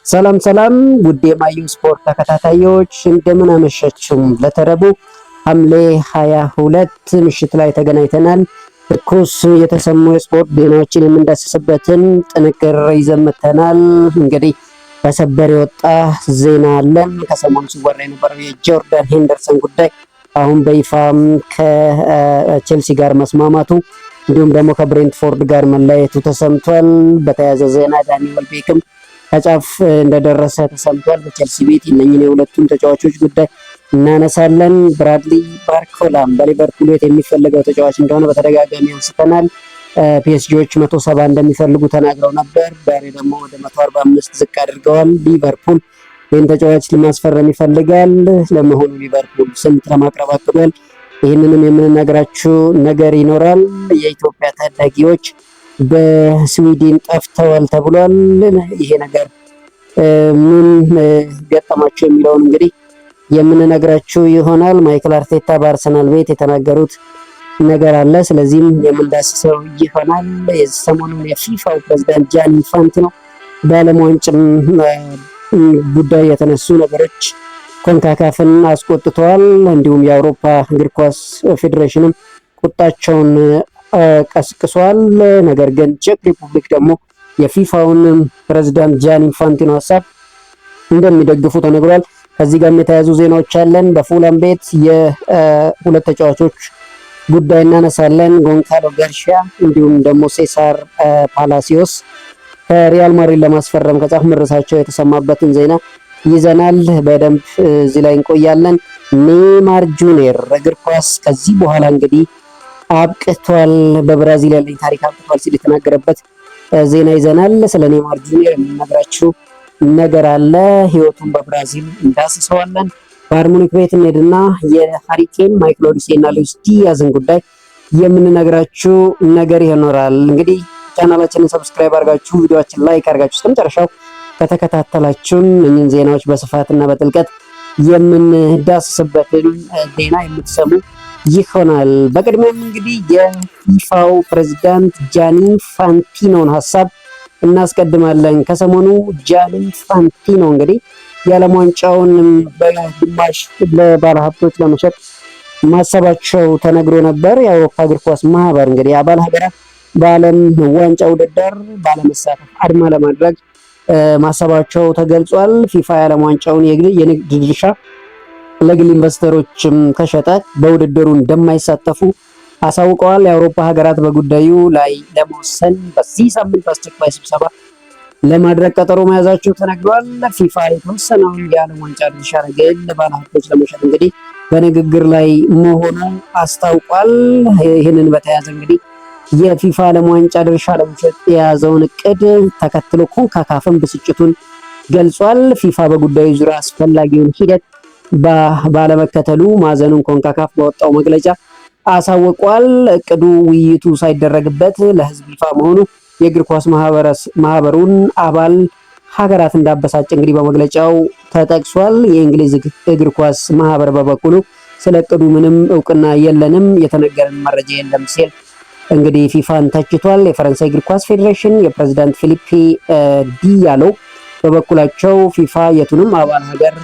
ሰላም ሰላም ውድ የማዩ ስፖርት ተከታታዮች እንደምን አመሻችሁ። ለተረቡ ሐምሌ 22 ምሽት ላይ ተገናኝተናል። ትኩስ የተሰሙ የስፖርት ዜናዎችን የምንዳስስበትን ጥንቅር ይዘን መጥተናል። እንግዲህ በሰበር የወጣ ዜና አለን። ከሰሞኑ ሲወራ የነበረው የጆርዳን ሄንደርሰን ጉዳይ አሁን በይፋም ከቼልሲ ጋር መስማማቱ እንዲሁም ደግሞ ከብሬንትፎርድ ጋር መለያየቱ ተሰምቷል። በተያያዘ ዜና ዳንኤል ቤክም ከጫፍ እንደደረሰ ተሰምቷል። በቼልሲ ቤት እነኝን የሁለቱም ተጫዋቾች ጉዳይ እናነሳለን። ብራድሊ ባርኮላም በሊቨርፑል ቤት የሚፈልገው ተጫዋች እንደሆነ በተደጋጋሚ አንስተናል። ፒኤስጂዎች 170 እንደሚፈልጉ ተናግረው ነበር። ዛሬ ደግሞ ወደ 145 ዝቅ አድርገዋል። ሊቨርፑል ይህን ተጫዋች ለማስፈረም ይፈልጋል። ለመሆኑ ሊቨርፑል ስንት ለማቅረብ አቅዷል? ይህንንም የምንነግራችሁ ነገር ይኖራል። የኢትዮጵያ ታዳጊዎች በስዊድን ጠፍተዋል ተብሏል። ይሄ ነገር ምን ገጠማቸው የሚለውን እንግዲህ የምንነግራችሁ ይሆናል። ማይክል አርቴታ በአርሰናል ቤት የተናገሩት ነገር አለ። ስለዚህም የምንዳስሰው ይሆናል። የሰሞኑን የፊፋው ፕሬዝዳንት ጃኒ ኢንፋንቲኖ በዓለም ዋንጫም ጉዳይ የተነሱ ነገሮች ኮንካካፍን አስቆጥተዋል። እንዲሁም የአውሮፓ እግር ኳስ ፌዴሬሽንም ቁጣቸውን ቀስቅሷል። ነገር ግን ቼክ ሪፑብሊክ ደግሞ የፊፋውን ፕሬዝዳንት ጃኒ ኢንፋንቲኖ ሀሳብ እንደሚደግፉ ተነግሯል። ከዚህ ጋር የተያዙ ዜናዎች አለን። በፉላም ቤት የሁለት ተጫዋቾች ጉዳይ እናነሳለን። ጎንካሎ ጋርሺያ እንዲሁም ደግሞ ሴሳር ፓላሲዮስ ከሪያል ማድሪድ ለማስፈረም ከጫፍ መድረሳቸው የተሰማበትን ዜና ይዘናል። በደንብ እዚህ ላይ እንቆያለን። ኔይማር ጁኒየር እግር ኳስ ከዚህ በኋላ እንግዲህ አብቅቷል፣ በብራዚል ያለኝ ታሪክ አብቅቷል ሲል የተናገረበት ዜና ይዘናል። ስለ ኔይማር ጁኒየር የምንነግራችሁ ነገር አለ። ህይወቱን በብራዚል እንዳስሰዋለን። ባየር ሙኒክ ቤት እንሄድና የሃሪኬን ማይክል ኦሊሴ እና ሉዊስ ዲያዝን ጉዳይ የምንነግራችሁ ነገር ይኖራል። እንግዲህ ቻናላችንን ሰብስክራይብ አድርጋችሁ ቪዲዮአችንን ላይክ አድርጋችሁ እስከመጨረሻው ከተከታተላችሁን እኚህን ዜናዎች በስፋትና በጥልቀት የምንዳስስበትን ዜና የምትሰሙ ይሆናል። በቅድሚያም እንግዲህ የፊፋው ፕሬዝዳንት ጃኒ ኢንፋንቲኖን ሀሳብ እናስቀድማለን። ከሰሞኑ ጃኒ ኢንፋንቲኖ እንግዲህ የዓለም ዋንጫውን በግማሽ ለባለሀብቶች ለመሸጥ ማሰባቸው ተነግሮ ነበር። የአውሮፓ እግር ኳስ ማህበር እንግዲህ አባል ሀገራት በዓለም ዋንጫ ውድድር ባለመሳተፍ አድማ ለማድረግ ማሰባቸው ተገልጿል። ፊፋ የዓለም ዋንጫውን የንግድ ድርሻ ለግል ኢንቨስተሮችም ከሸጠ በውድድሩ እንደማይሳተፉ አሳውቀዋል። የአውሮፓ ሀገራት በጉዳዩ ላይ ለመወሰን በዚህ ሳምንት አስቸኳይ ስብሰባ ለማድረግ ቀጠሮ መያዛቸው ተነግሯል። ፊፋ የተወሰነውን የዓለም ዋንጫ ድርሻ ለግል ባለሀብቶች ለመሸጥ እንግዲህ በንግግር ላይ መሆኑ አስታውቋል። ይህንን በተያያዘ እንግዲህ የፊፋ ዓለም ዋንጫ ድርሻ ለመሸጥ የያዘውን እቅድ ተከትሎ ኮንካካፍን ብስጭቱን ገልጿል። ፊፋ በጉዳዩ ዙሪያ አስፈላጊውን ሂደት ባለመከተሉ ማዘኑን ኮንካካፍ በወጣው መግለጫ አሳውቋል። እቅዱ ውይይቱ ሳይደረግበት ለህዝብ ይፋ መሆኑ የእግር ኳስ ማህበሩን አባል ሀገራት እንዳበሳጭ እንግዲህ በመግለጫው ተጠቅሷል። የእንግሊዝ እግር ኳስ ማህበር በበኩሉ ስለ እቅዱ ምንም እውቅና የለንም፣ የተነገረን መረጃ የለም ሲል እንግዲህ ፊፋን ተችቷል። የፈረንሳይ እግር ኳስ ፌዴሬሽን የፕሬዝዳንት ፊሊፔ ዲያሎ በበኩላቸው ፊፋ የቱንም አባል ሀገር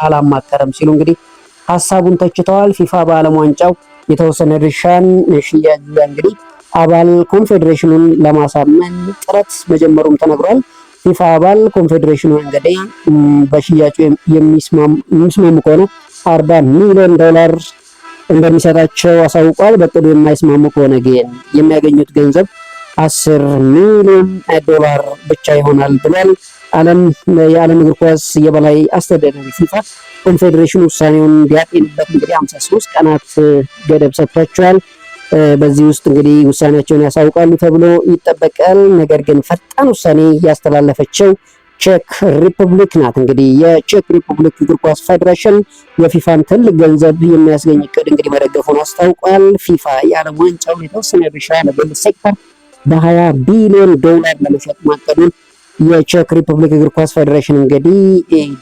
አላማከረም ሲሉ እንግዲህ ሀሳቡን ተችተዋል። ፊፋ በዓለም ዋንጫው የተወሰነ ድርሻን ሽያጭ እንግዲህ አባል ኮንፌዴሬሽኑን ለማሳመን ጥረት መጀመሩም ተነግሯል። ፊፋ አባል ኮንፌዴሬሽኑን እንግዲህ በሽያጩ የሚስማሙ ከሆነ $40 ሚሊዮን እንደሚሰጣቸው አሳውቋል። በቅዱ የማይስማሙ ከሆነ ግን የሚያገኙት ገንዘብ $10 ሚሊዮን ብቻ ይሆናል ብሏል። የዓለም እግር ኳስ የበላይ አስተዳዳሪ ፊፋ ኮንፌዴሬሽኑ ውሳኔውን እንዲያጤንበት እንግዲህ 53 ቀናት ገደብ ሰጥቷቸዋል። በዚህ ውስጥ እንግዲህ ውሳኔያቸውን ያሳውቃሉ ተብሎ ይጠበቃል። ነገር ግን ፈጣን ውሳኔ ያስተላለፈችው ቼክ ሪፐብሊክ ናት። እንግዲህ የቼክ ሪፐብሊክ እግር ኳስ ፌዴሬሽን የፊፋን ትልቅ ገንዘብ የሚያስገኝ እቅድ እንግዲህ መደገፉን አስታውቋል። ፊፋ የዓለም ዋንጫውን የተወሰነ ድርሻ ለግል ሴክተር $20 ቢሊዮን ለመሸጥ ማቀዱን የቼክ ሪፐብሊክ እግር ኳስ ፌዴሬሽን እንግዲህ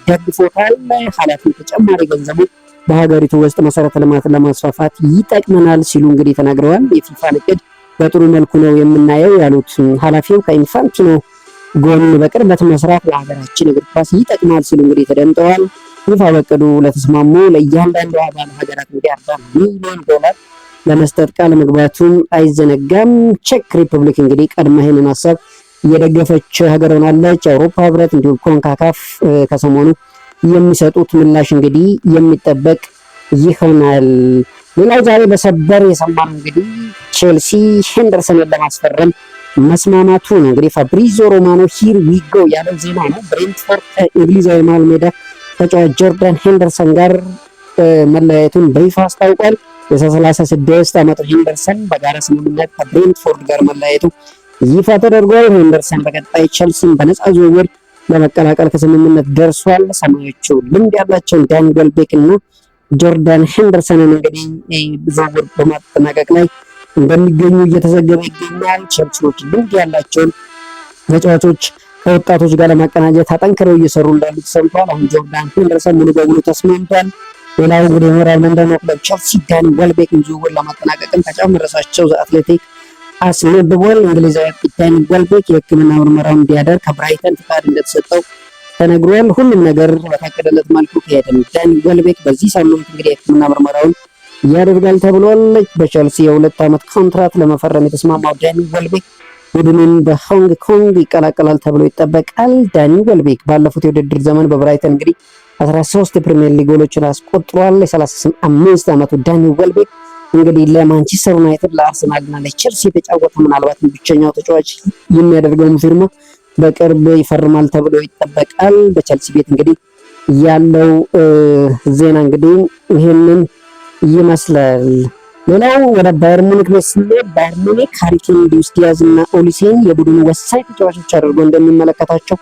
ደግፎታል። ኃላፊው ተጨማሪ ገንዘቡ በሀገሪቱ ውስጥ መሰረተ ልማትን ለማስፋፋት ይጠቅመናል ሲሉ እንግዲህ ተናግረዋል። የፊፋን እቅድ በጥሩ መልኩ ነው የምናየው ያሉት ኃላፊው ከኢንፋንቲኖ ጎን በቅርበት መስራት ለሀገራችን እግር ኳስ ይጠቅማል ሲሉ እንግዲህ ተደምጠዋል። ፊፋ በቅዱ ለተስማሙ ለእያንዳንዱ አባል ሀገራት እንግዲህ 40 ሚሊዮን ዶላር ለመስጠት ቃል መግባቱን አይዘነጋም። ቼክ ሪፐብሊክ እንግዲህ ቀድማ ይህንን ሀሳብ እየደገፈች ሀገር ሆናለች። የአውሮፓ ህብረት እንዲሁም ኮንካካፍ ከሰሞኑ የሚሰጡት ምላሽ እንግዲህ የሚጠበቅ ይሆናል። ሌላው ዛሬ በሰበር የሰማነው እንግዲህ ቼልሲ ሄንደርሰንን ለማስፈረም መስማማቱ ነው። እንግዲህ ፋብሪዞ ሮማኖ ሂር ዊጎ ያለው ዜና ነው። ብሬንትፎርድ ከእንግሊዛዊ መሃል ሜዳ ተጫዋች ጆርዳን ሄንደርሰን ጋር መለያየቱን በይፋ አስታውቋል። የ36 ዓመቱ ሄንደርሰን በጋራ ስምምነት ከብሬንትፎርድ ጋር መለያየቱ ይፋ ተደርጓል። ሄንደርሰን በቀጣይ ቼልሲን በነፃ ዝውውር ለመቀላቀል ከስምምነት ደርሷል። ሰማያዊዎቹ ልምድ ያላቸውን ዳኒ ዌልቤክ እና ጆርዳን ሄንደርሰንን እንግዲህ ዝውውር በማጠናቀቅ ላይ እንደሚገኙ እየተዘገበ ይገኛል። ቼልሲዎች ልምድ ያላቸውን ተጫዋቾች ከወጣቶች ጋር ለማቀናጀት አጠንክረው እየሰሩ እንዳሉ ተሰምቷል። አሁን ጆርዳን ሄንደርሰን ሙሉ በሙሉ ተስማምቷል። ሌላው እንግዲህ ሞራል መንደኖ ክለብ ቼልሲ ዳኒ ዌልቤክን ዝውውር ለማጠናቀቅም ከጨመረሳቸው አትሌቲክ አስነብቧል። እንግሊዛዊ ዳኒ ዌልቤክ የሕክምና ምርመራውን እንዲያደርግ ከብራይተን ፍቃድ እንደተሰጠው ተነግሯል። ሁሉም ነገር በታቀደለት መልኩ ከሄደም ዳኒ ዌልቤክ በዚህ ሳምንት እንግዲህ የሕክምና ምርመራውን ያደርጋል ተብሏል። በቼልሲ የ2 ዓመት ኮንትራት ለመፈረም የተስማማው ዳኒ ዌልቤክ ቡድኑን በሆንግ ኮንግ ይቀላቀላል ተብሎ ይጠበቃል። ዳኒ ዌልቤክ ባለፉት የውድድር ዘመን በብራይተን እንግዲህ 13 የፕሪሚየር ሊግ ጎሎችን አስቆጥሯል። የ35 ዓመቱ ዳኒ ዌልቤክ እንግዲህ ለማንቸስተር ዩናይትድ፣ ለአርሰናል እና ለቼልሲ የተጫወተ ምናልባት ብቸኛው ተጫዋች የሚያደርገውን ፊርማ በቅርብ ይፈርማል ተብሎ ይጠበቃል። በቼልሲ ቤት እንግዲህ ያለው ዜና እንግዲህ ይህንን ይመስላል። ሌላው ወደ ባየር ሙኒክ ቤት ስንሄድ ባየር ሙኒክ ሃሪ ኬን፣ ሉዊስ ዲያዝ እና ኦሊሴን የቡድኑ ወሳኝ ተጫዋቾች አድርጎ እንደሚመለከታቸው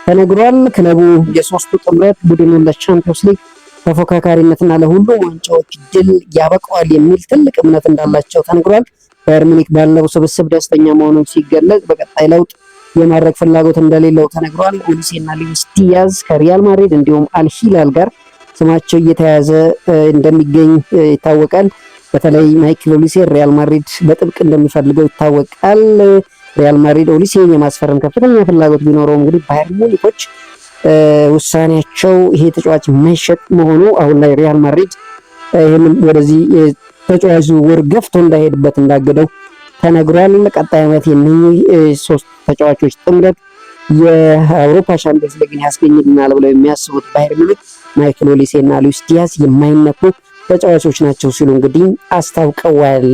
ተነግሯል። ክለቡ የሶስቱ ጥምረት ቡድኑን ለቻምፒዮንስ ሊግ ተፎካካሪነትና ለሁሉ ዋንጫዎች ድል ያበቀዋል የሚል ትልቅ እምነት እንዳላቸው ተነግሯል። ባየር ሙኒክ ባለው ስብስብ ደስተኛ መሆኑን ሲገለጽ በቀጣይ ለውጥ የማድረግ ፍላጎት እንደሌለው ተነግሯል። ኦሊሴና ሉዊስ ዲያዝ ከሪያል ማድሪድ እንዲሁም አልሂላል ጋር ስማቸው እየተያዘ እንደሚገኝ ይታወቃል። በተለይ ማይክል ኦሊሴ ሪያል ማድሪድ በጥብቅ እንደሚፈልገው ይታወቃል። ሪያል ማድሪድ ኦሊሴን የማስፈረም ከፍተኛ ፍላጎት ቢኖረውም እንግዲህ ባየር ሙኒኮች ውሳኔያቸው ይሄ ተጫዋች መሸጥ መሆኑ አሁን ላይ ሪያል ማድሪድ ይህንን ወደዚህ ተጫዋች ዝውውር ገፍቶ እንዳይሄድበት እንዳገደው ተነግሯል። ቀጣይ ዓመት የነኚህ ሶስት ተጫዋቾች ጥምረት የአውሮፓ ሻምፒዮንስ ሊግን ያስገኝልናል ብለው የሚያስቡት ባየር ሙኒክ ማይክል ኦሊሴ እና ሉዊስ ዲያዝ የማይነኩ ተጫዋቾች ናቸው ሲሉ እንግዲህ አስታውቀዋል።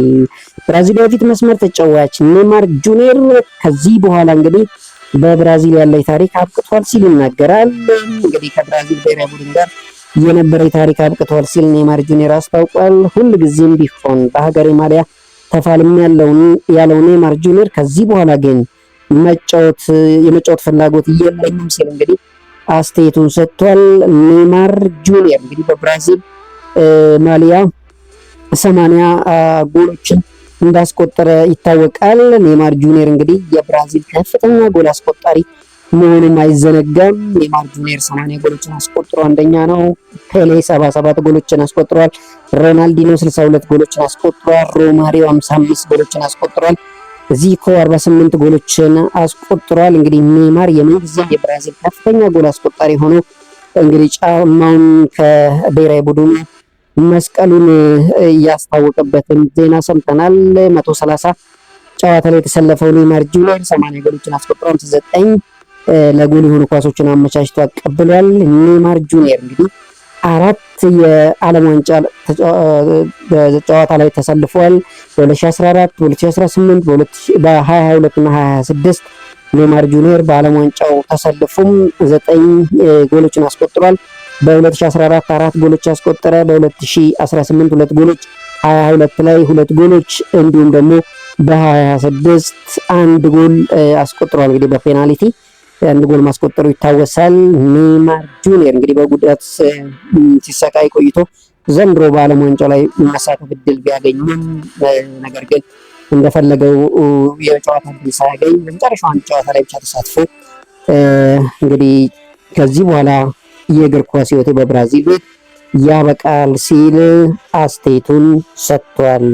ብራዚል የፊት መስመር ተጫዋች ኔይማር ጁኒየር ከዚህ በኋላ እንግዲህ በብራዚል ያለው ታሪክ አብቅቷል ሲል ይናገራል። እንግዲህ ከብራዚል ብሔራዊ ቡድን ጋር የነበረ ታሪክ አብቅቷል ሲል ኔይማር ጁኒየር አስታውቋል። ሁልጊዜም ቢሆን በሀገሬ ማሊያ ተፋልም ያለው ኔይማር ጁኒየር ከዚህ በኋላ ግን የመጫወት ፍላጎት የለኝም ሲል እንግዲህ አስተያየቱን ሰጥቷል። ኔይማር ጁኒየር እንግዲህ በብራዚል ማሊያ 80 ጎሎችን እንዳስቆጠረ ይታወቃል። ኔይማር ጁኒየር እንግዲህ የብራዚል ከፍተኛ ጎል አስቆጣሪ መሆኑም አይዘነጋም። ኔይማር ጁኒየር 80 ጎሎችን አስቆጥሮ አንደኛ ነው። ፔሌ 77 ጎሎችን አስቆጥሯል። ሮናልዲኖ 62 ጎሎችን አስቆጥሯል። ሮማሪዮ 55 ጎሎችን አስቆጥሯል። ዚኮ 48 ጎሎችን አስቆጥሯል። እንግዲህ ኔይማር የምንጊዜም የብራዚል ከፍተኛ ጎል አስቆጣሪ ሆኖ እንግዲህ ጫማውን ከብሔራዊ ቡድኑ መስቀሉን እያስታወቀበትን ዜና ሰምተናል። 130 ጨዋታ ላይ የተሰለፈው ኔይማር ጁኒየር 80 ጎሎችን አስቆጥሮ 9 ለጎል የሆኑ ኳሶችን አመቻችቶ አቀብሏል። ኔይማር ጁኒየር እንግዲህ 4 የዓለም ዋንጫ ጨዋታ ላይ ተሰልፏል። በ2014፣ በ2018፣ በ2022 እና 2026 ኔይማር ጁኒየር በዓለም ዋንጫው ተሰልፎም 9 ጎሎችን አስቆጥሯል። በ2014 4 ጎሎች አስቆጠረ። በ2018 2 ጎሎች፣ 22 ላይ 2 ጎሎች እንዲሁም ደግሞ በ2026 1 ጎል አስቆጥሯል። እንግዲህ በፔናልቲ 1 ጎል ማስቆጠሩ ይታወሳል። ኔይማር ጁኒየር እንግዲህ በጉዳት ሲሰቃይ ቆይቶ ዘንድሮ በዓለም ዋንጫው ላይ መሳተፍ እድል ቢያገኝም ነገር ግን እንደፈለገው የጨዋታ እድል ሳያገኝ በመጨረሻው አንድ ጨዋታ ላይ ብቻ ተሳትፎ እንግዲህ ከዚህ በኋላ የእግር ኳስ ሕይወቴ በብራዚል ቤት ያበቃል ሲል አስተያየቱን ሰጥቷል።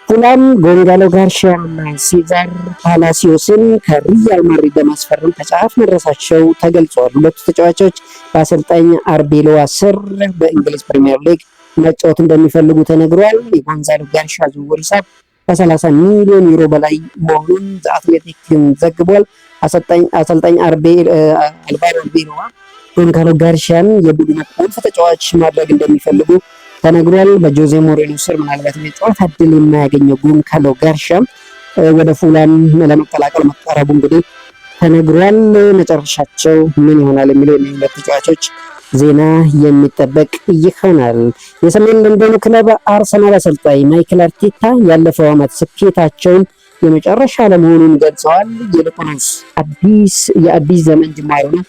ፉላም ጎንዛሎ ጋርሺያ እና ሴዛር ፓላሲዮስን ከሪያል ማድሪድ ለማስፈረም ከጫፍ መድረሳቸው ተገልጿል። ሁለቱ ተጫዋቾች በአሰልጣኝ አርቤሎዋ ስር በእንግሊዝ ፕሪሚየር ሊግ መጫወት እንደሚፈልጉ ተነግሯል። የጎንዛሎ ጋርሺያ ዝውውር ሂሳብ ከ30 ሚሊዮን ዩሮ በላይ መሆኑን አትሌቲክ ዘግቧል። አሰልጣኝ አልቫሮ አርቤሎዋ ጎንዛሎ ጋርሺያን የቡድኑ ቁልፍ ተጫዋች ማድረግ እንደሚፈልጉ ተነግሯል። በጆዜ ሞሪኖ ስር ምናልባት የጨዋታ እድል የማያገኘው ጎንዛሎ ጋርሺያ ወደ ፉላም ለመቀላቀል መቃረቡ እንግዲህ ተነግሯል። መጨረሻቸው ምን ይሆናል የሚለው የሁለት ተጫዋቾች ዜና የሚጠበቅ ይሆናል። የሰሜን ለንደኑ ክለብ አርሰናል አሰልጣኝ ማይክል አርቴታ ያለፈው ዓመት ስኬታቸውን የመጨረሻ ለመሆኑን ገልጸዋል። ይልቁንስ የአዲስ ዘመን ጅማሮ ነው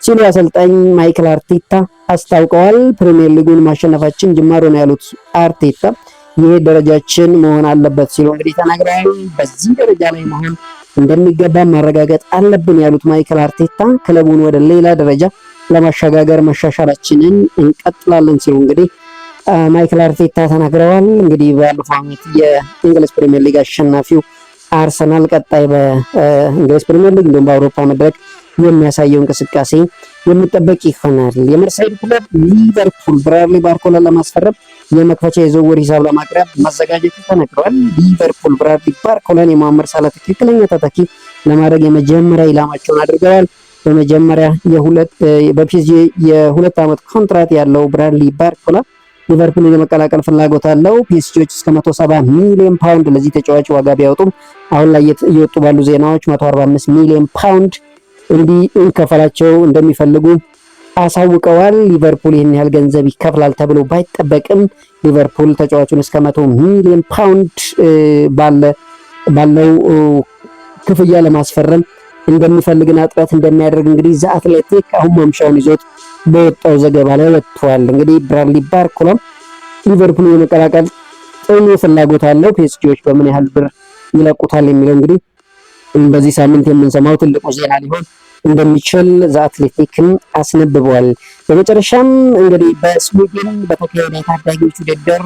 ሲሉ አሰልጣኝ ማይክል አርቴታ አስታውቀዋል። ፕሪሚየር ሊጉን ማሸነፋችን ጅማሮ ነው ያሉት አርቴታ ይህ ደረጃችን መሆን አለበት ሲሉ እንግዲህ ተናግረዋል። በዚህ ደረጃ ላይ መሆን እንደሚገባ ማረጋገጥ አለብን ያሉት ማይክል አርቴታ ክለቡን ወደ ሌላ ደረጃ ለማሸጋገር መሻሻላችንን እንቀጥላለን ሲሉ እንግዲህ ማይክል አርቴታ ተናግረዋል። እንግዲህ ባለፈው ዓመት የእንግሊዝ ፕሪሚየር ሊግ አሸናፊው አርሰናል ቀጣይ በእንግሊዝ ፕሪሚየር ሊግ እንዲሁም በአውሮፓ መድረክ የሚያሳየው እንቅስቃሴ የሚጠበቅ ይሆናል። የመርሳይድ ክለብ ሊቨርፑል ብራድሊ ባርኮላን ለማስፈረም የመክፈቻ የዝውውር ሂሳብ ለማቅረብ መዘጋጀቱ ተነግሯል። ሊቨርፑል ብራድሊ ባርኮላን የመሐመድ ሳላህ ትክክለኛ ተተኪ ለማድረግ የመጀመሪያ ኢላማቸውን አድርገዋል። በመጀመሪያ በፒኤስጂ የሁለት ዓመት ኮንትራት ያለው ብራድሊ ባርኮላ ሊቨርፑል የመቀላቀል ፍላጎት አለው። ፒኤስጂዎች እስከ 170 ሚሊዮን ፓውንድ ለዚህ ተጫዋች ዋጋ ቢያወጡም አሁን ላይ እየወጡ ባሉ ዜናዎች 145 ሚሊዮን ፓውንድ እንዲከፈላቸው እንደሚፈልጉ አሳውቀዋል። ሊቨርፑል ይህን ያህል ገንዘብ ይከፍላል ተብሎ ባይጠበቅም ሊቨርፑል ተጫዋቹን እስከ 100 ሚሊዮን ፓውንድ ባለው ክፍያ ለማስፈረም እንደሚፈልግና ጥረት እንደሚያደርግ እንግዲህ ዘ አትሌቲክ አሁን ማምሻውን ይዞት በወጣው ዘገባ ላይ ወጥቷል። እንግዲህ ብራድሊ ባርኮላ ሊቨርፑል የመቀላቀል ጥሩ ፍላጎት አለው። ፒኤስጂዎች በምን ያህል ብር ይለቁታል የሚለው እንግዲህ በዚህ ሳምንት የምንሰማው ትልቁ ዜና ሊሆን እንደሚችል ዘ አትሌቲክን አስነብቧል። በመጨረሻም እንግዲህ በስዊድን በተካሄደ የታዳጊዎች ውድድር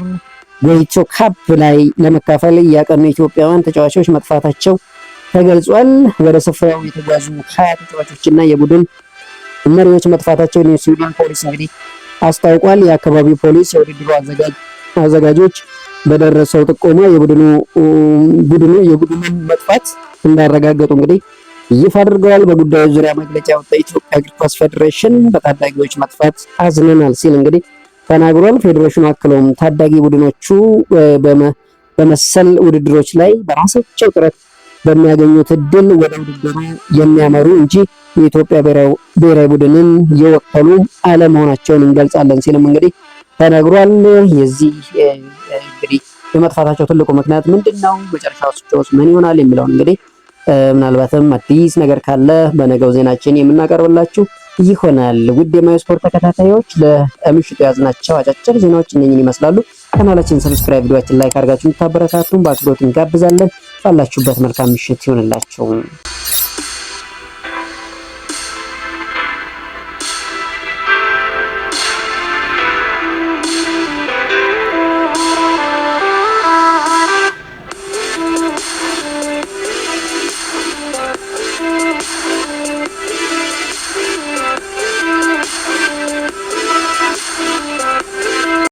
ጎይቶ ካፕ ላይ ለመካፈል ያቀኑ ኢትዮጵያውያን ተጫዋቾች መጥፋታቸው ተገልጿል። ወደ ስፍራው የተጓዙ 20 ተጫዋቾችና የቡድን መሪዎች መጥፋታቸውን የስዊድን ፖሊስ እንግዲህ አስታውቋል። የአካባቢው ፖሊስ የውድድሩ አዘጋጆች በደረሰው ጥቆማ የቡድኑን መጥፋት እንዳረጋገጡ እንግዲህ ይፋ አድርገዋል። በጉዳዩ ዙሪያ መግለጫ ያወጣ የኢትዮጵያ እግር ኳስ ፌዴሬሽን በታዳጊዎች መጥፋት አዝነናል ሲል እንግዲህ ተናግሯል። ፌዴሬሽኑ አክለውም ታዳጊ ቡድኖቹ በመሰል ውድድሮች ላይ በራሳቸው ጥረት በሚያገኙት እድል ወደ ውድድሩ የሚያመሩ እንጂ የኢትዮጵያ ብሔራዊ ቡድንን የወከሉ አለመሆናቸውን እንገልጻለን ሲልም እንግዲህ ተናግሯል። የዚህ እንግዲህ የመጥፋታቸው ትልቁ ምክንያት ምንድነው? መጨረሻውስ ምን ይሆናል የሚለውን እንግዲህ ምናልባትም አዲስ ነገር ካለ በነገው ዜናችን የምናቀርብላችሁ ይሆናል። ውድ የማዮ ስፖርት ተከታታዮች ለምሽቱ ያዝናቸው አጫጭር ዜናዎች እነኝን ይመስላሉ። ካናላችን ሰብስክራይብ፣ ቪዲዮአችን ላይክ አድርጋችሁ እንድታበረታቱን በአክብሮት እንጋብዛለን። ባላችሁበት መልካም ምሽት ይሁንላችሁ።